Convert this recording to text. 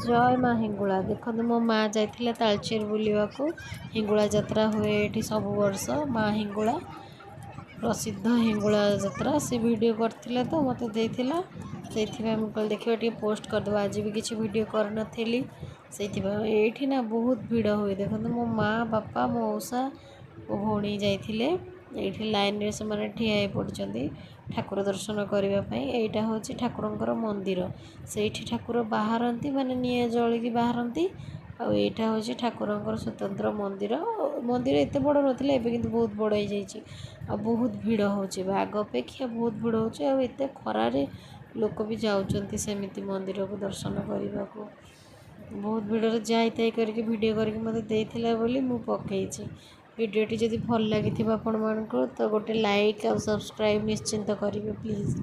जय माँ हिंगुला देखो मो माँ जाइथिले तालचेर बुलिवाकू हिंगुला यात्रा हुए ये सब वर्ष माँ हिंगुला प्रसिद्ध हिंगुला यात्रा से वीडियो करथिले तो मते देथिला सेथिबा मु कल देखियो टी पोस्ट कर दबा आज भी किछि वीडियो कर नथिली सेथिबा एठी ना बहुत भीड़ हुए देखो मो माँ बापा मौसा मो भौणी जाइथिले एठी लाइन रे से माने ठिया हे पड़चंदी ठाकुर दर्शन करबा पई एटा होछि ठाकुरंकर मंदिर सेठी ठाकुर बाहरंती माने निया जळकी बाहरंती आ एटा होछि ठाकुरंकर स्वतंत्र मंदिर मंदिर एते बड़ नथिले एबे किंतु बहुत बड़ हे जाईछि आ बहुत भीड़ होछि आग अपेक्षा बहुत भीड़ होछि आ एते खरा रे लोक भी जाउचंती सेमिति मंदिर को दर्शन करबा को बहुत भीड़ रे जाई ताई करके वीडियो करके मते देथिला बोली मु पकेछि वीडियोटी जदि भल लागिथिबा आपण मानको तो गोटे लाइक और सब्सक्राइब निश्चिंत करिवे प्लीज।